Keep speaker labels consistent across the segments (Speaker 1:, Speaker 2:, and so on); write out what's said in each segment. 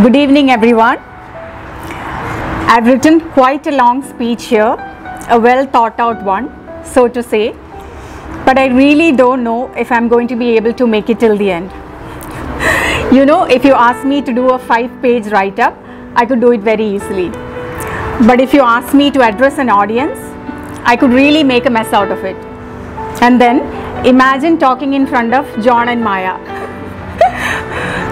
Speaker 1: Good evening, everyone. I've written quite a long speech here, a well thought out one, so to say, but I really don't know if I'm going to be able to make it till the end. You know, if you ask me to do a 5-page write-up, I could do it very easily. But if you ask me to address an audience, I could really make a mess out of it. And then imagine talking in front of John and Maya,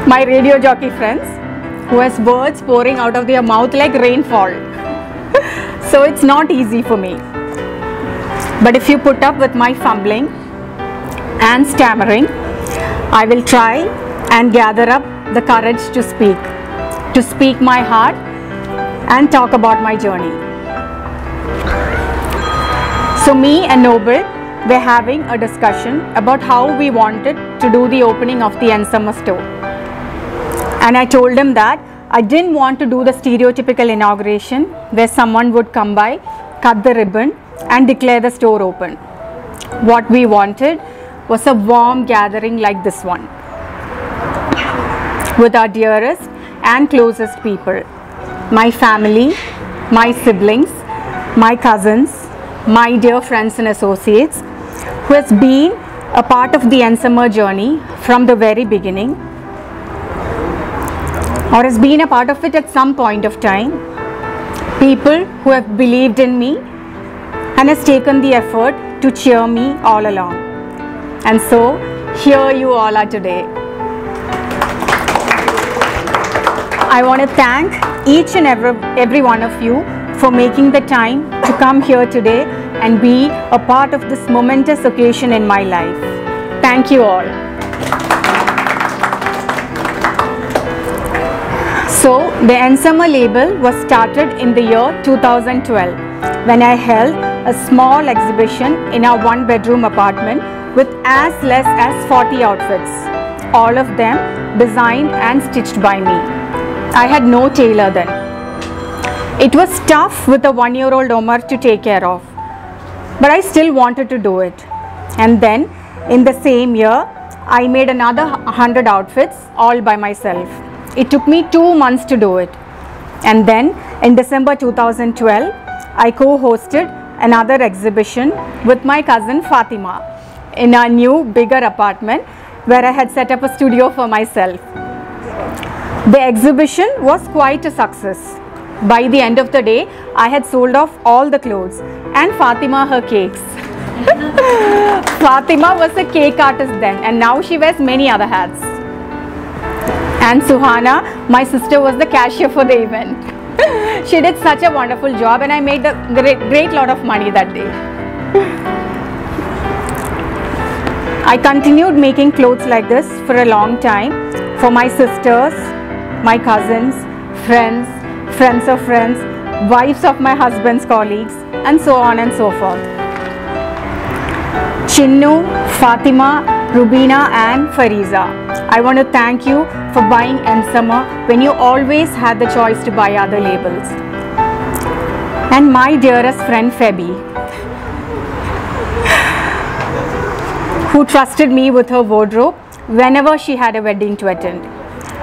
Speaker 1: my radio jockey friends, who has words pouring out of their mouth like rainfall. So it's not easy for me. But if you put up with my fumbling and stammering, I will try and gather up the courage to speak my heart and talk about my journey. So me and Noble were having a discussion about how we wanted to do the opening of the NSamar store. And I told him that I didn't want to do the stereotypical inauguration where someone would come by, cut the ribbon and declare the store open. What we wanted was a warm gathering like this one, with our dearest and closest people, my family, my siblings, my cousins, my dear friends and associates, who has been a part of the NSamar journey from the very beginning, or has been a part of it at some point of time, people who have believed in me and has taken the effort to cheer me all along. And so here you all are today. I want to thank each and every one of you for making the time to come here today and be a part of this momentous occasion in my life. Thank you all. So the NSamar label was started in the year 2012 when I held a small exhibition in our 1-bedroom apartment with as less as 40 outfits, all of them designed and stitched by me. I had no tailor then. It was tough with a 1-year-old Omar to take care of, but I still wanted to do it. And then in the same year, I made another 100 outfits all by myself. It took me 2 months to do it. And then in December 2012, I co-hosted another exhibition with my cousin Fatima in our new bigger apartment where I had set up a studio for myself. The exhibition was quite a success. By the end of the day, I had sold off all the clothes and Fatima her cakes. Fatima was a cake artist then, and now she wears many other hats. And Suhana, my sister, was the cashier for the event. She did such a wonderful job and I made a great lot of money that day. I continued making clothes like this for a long time for my sisters, my cousins, friends, friends of friends, wives of my husband's colleagues, and so on and so forth. Chinnu, Fatima, Rubina and Fariza, I want to thank you for buying NSamar when you always had the choice to buy other labels. And my dearest friend Feby, who trusted me with her wardrobe whenever she had a wedding to attend.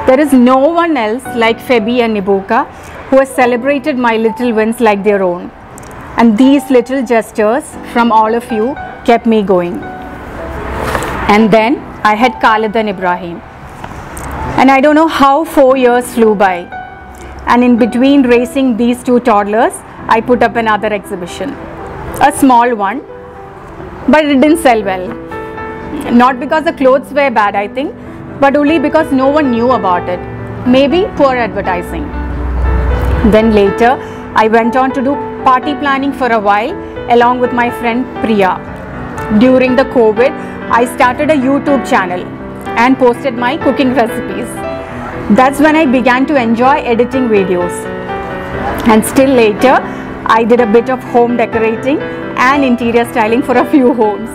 Speaker 1: There is no one else like Feby and Nibuka who has celebrated my little wins like their own. And these little gestures from all of you kept me going. And then I had Khalid and Ibrahim. And I don't know how 4 years flew by. And in between raising these 2 toddlers, I put up another exhibition. A small one, but it didn't sell well. Not because the clothes were bad, I think, but only because no one knew about it. Maybe poor advertising. Then later, I went on to do party planning for a while along with my friend Priya. During the COVID, I started a YouTube channel and posted my cooking recipes. That's when I began to enjoy editing videos. And still later, I did a bit of home decorating and interior styling for a few homes.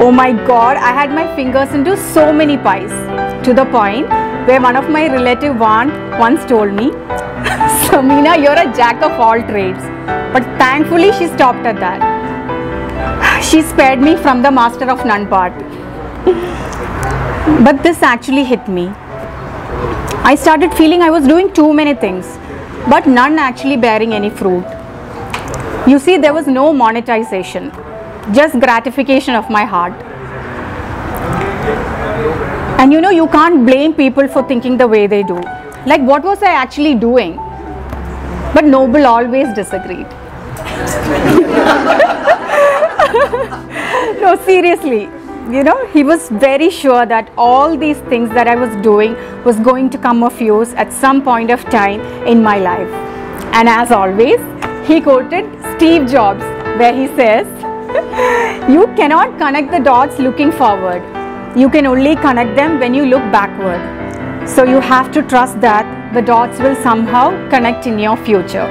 Speaker 1: Oh my God, I had my fingers into so many pies, to the point where one of my relative aunt once told me, Sameena, you're a jack of all trades. But thankfully she stopped at that. She spared me from the master of none part. But this actually hit me. I started feeling I was doing too many things, but none actually bearing any fruit. You see, there was no monetization, just gratification of my heart. And you know, you can't blame people for thinking the way they do. Like, what was I actually doing? But Noble always disagreed. No, seriously. You know, he was very sure that all these things that I was doing was going to come of use at some point of time in my life. And as always, he quoted Steve Jobs, where he says, "You cannot connect the dots looking forward. You can only connect them when you look backward. So you have to trust that the dots will somehow connect in your future."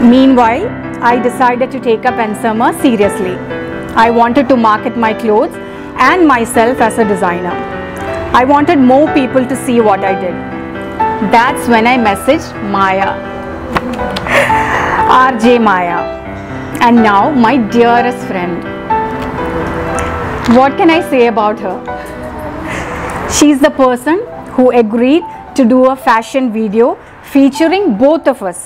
Speaker 1: Meanwhile, I decided to take up NSamar seriously. I wanted to market my clothes and myself as a designer. I wanted more people to see what I did. That's when I messaged Maya, RJ Maya, and now my dearest friend. What can I say about her? She's the person who agreed to do a fashion video featuring both of us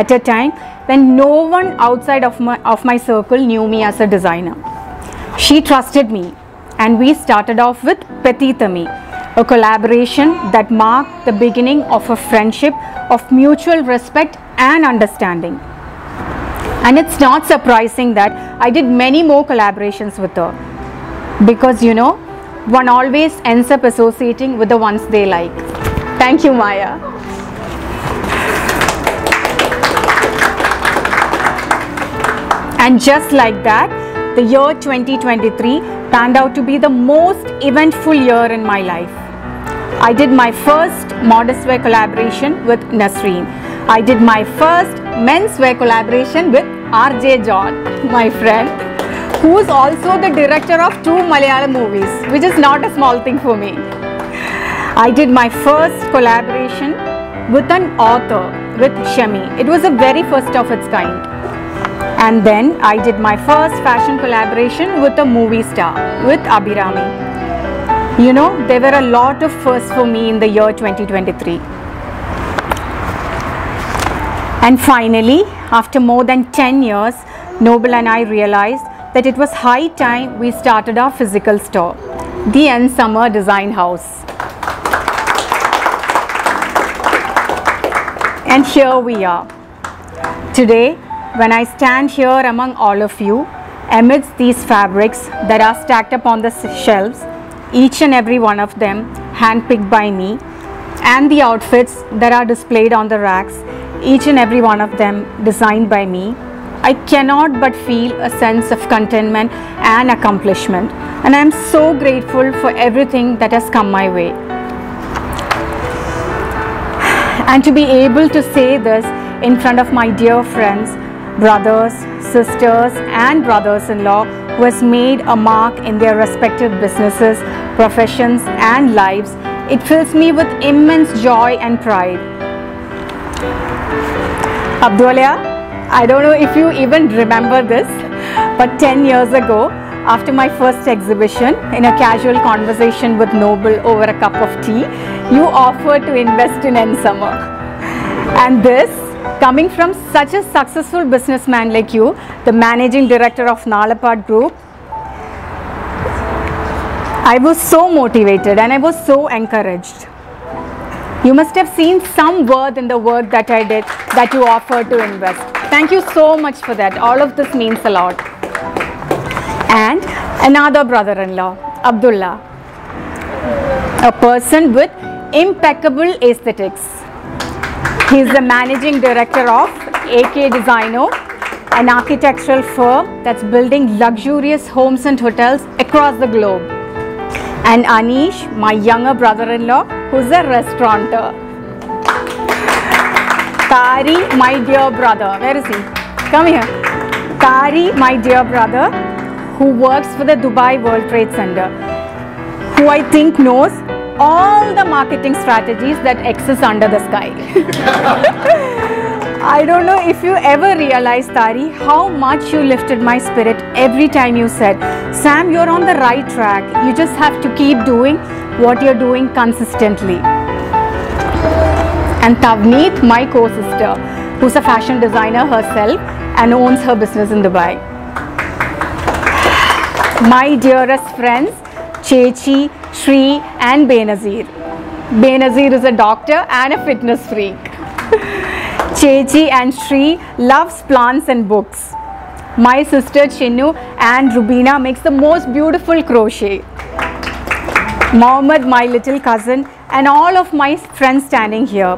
Speaker 1: at a time when no one outside of my circle knew me as a designer. She trusted me, and we started off with Petit Ami, a collaboration that marked the beginning of a friendship of mutual respect and understanding. And it's not surprising that I did many more collaborations with her, because you know, one always ends up associating with the ones they like. Thank you, Maya. And just like that, the year 2023 panned out to be the most eventful year in my life. I did my first modest wear collaboration with Nasreen. I did my first men's wear collaboration with RJ John, my friend, who is also the director of 2 Malayalam movies, which is not a small thing for me. I did my first collaboration with an author, with Shami. It was the very first of its kind. And then I did my first fashion collaboration with a movie star, with Abhirami. You know, there were a lot of firsts for me in the year 2023. And finally, after more than 10 years, Noble and I realized that it was high time we started our physical store, the NSamar Design House. And here we are. Today, when I stand here among all of you, amidst these fabrics that are stacked up on the shelves, each and every one of them handpicked by me, and the outfits that are displayed on the racks, each and every one of them designed by me, I cannot but feel a sense of contentment and accomplishment. And I am so grateful for everything that has come my way. And to be able to say this in front of my dear friends, brothers, sisters and brothers-in-law who has made a mark in their respective businesses, professions and lives, it fills me with immense joy and pride. Abdullah, I don't know if you even remember this, but 10 years ago, after my first exhibition, in a casual conversation with Noble over a cup of tea, you offered to invest in NSamar. And this, coming from such a successful businessman like you, the managing director of Nalapad Group, I was so motivated and I was so encouraged. You must have seen some worth in the work that I did, that you offered to invest. Thank you so much for that. All of this means a lot. And another brother-in-law, Abdullah, a person with impeccable aesthetics. He is the managing director of AK Designo, an architectural firm that's building luxurious homes and hotels across the globe. And Anish, my younger brother-in-law, who's a restaurateur. Tari, my dear brother, where is he? Come here. Tari, my dear brother, who works for the Dubai World Trade Center, who I think knows all the marketing strategies that exist under the sky. I don't know if you ever realized, Tari, how much you lifted my spirit every time you said, Sam, you're on the right track. You just have to keep doing what you're doing consistently. And Tavneet, my co-sister, who's a fashion designer herself and owns her business in Dubai. My dearest friends, Chechi, Shri and Benazir. Benazir is a doctor and a fitness freak. Chechi and Shri loves plants and books. My sister Chinnu and Rubina makes the most beautiful crochet. Mohammed, my little cousin, and all of my friends standing here.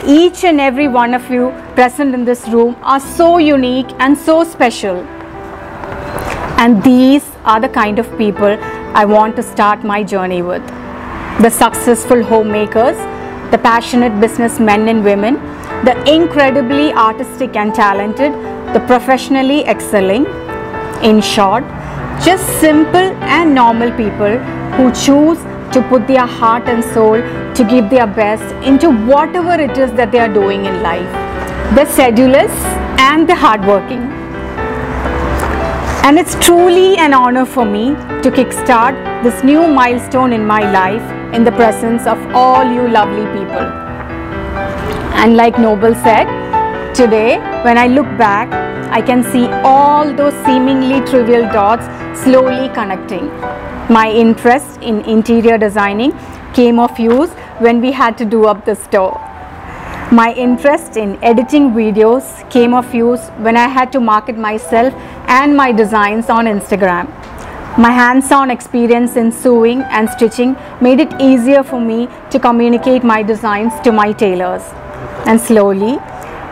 Speaker 1: Each and every one of you present in this room are so unique and so special. And these are the kind of people I want to start my journey with. The successful homemakers, the passionate businessmen and women, the incredibly artistic and talented, the professionally excelling. In short, just simple and normal people who choose to put their heart and soul to give their best into whatever it is that they are doing in life. The sedulous and the hardworking. And it's truly an honor for me to kickstart this new milestone in my life in the presence of all you lovely people. And like Noble said, today when I look back, I can see all those seemingly trivial dots slowly connecting. My interest in interior designing came of use when we had to do up the store. My interest in editing videos came of use when I had to market myself and my designs on Instagram. My hands-on experience in sewing and stitching made it easier for me to communicate my designs to my tailors. And slowly,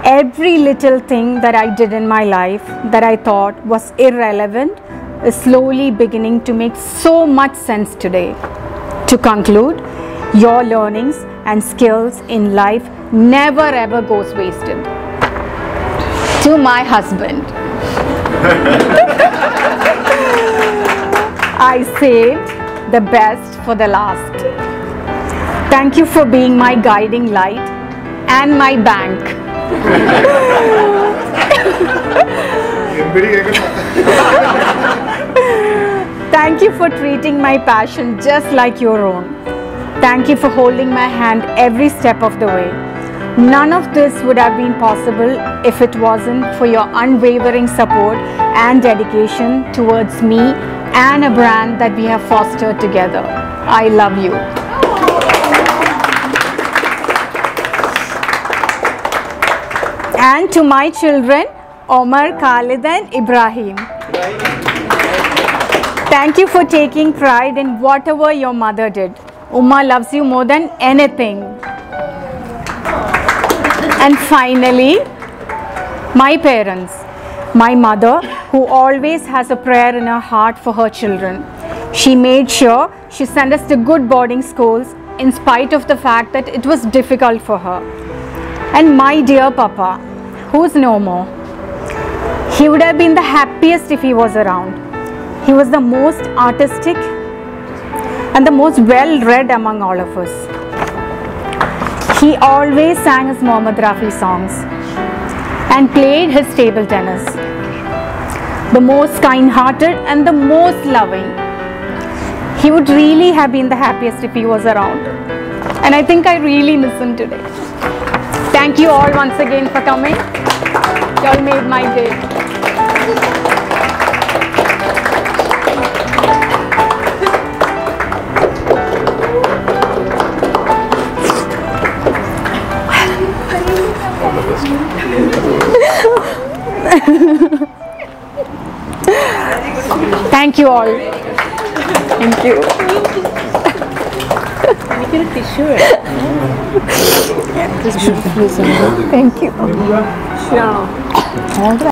Speaker 1: every little thing that I did in my life that I thought was irrelevant is slowly beginning to make so much sense today. To conclude, your learnings and skills in life never ever goes wasted. To my husband, I saved the best for the last. Thank you for being my guiding light and my bank. Thank you for treating my passion just like your own. Thank you for holding my hand every step of the way. None of this would have been possible if it wasn't for your unwavering support and dedication towards me and a brand that we have fostered together. I love you. And to my children, Omar, Khalid and Ibrahim. Thank you for taking pride in whatever your mother did. Uma loves you more than anything. And finally, my parents. My mother, who always has a prayer in her heart for her children. She made sure she sent us to good boarding schools in spite of the fact that it was difficult for her. And my dear Papa, who's no more. He would have been the happiest if he was around. He was the most artistic and the most well-read among all of us. He always sang his Mohammad Rafi songs and played his table tennis. The most kind-hearted and the most loving. He would really have been the happiest if he was around. And I think I really miss him today. Thank you all once again for coming. You all made my day. Thank you all. Thank you.
Speaker 2: Make it a tissue.
Speaker 1: Thank you.
Speaker 2: Sure.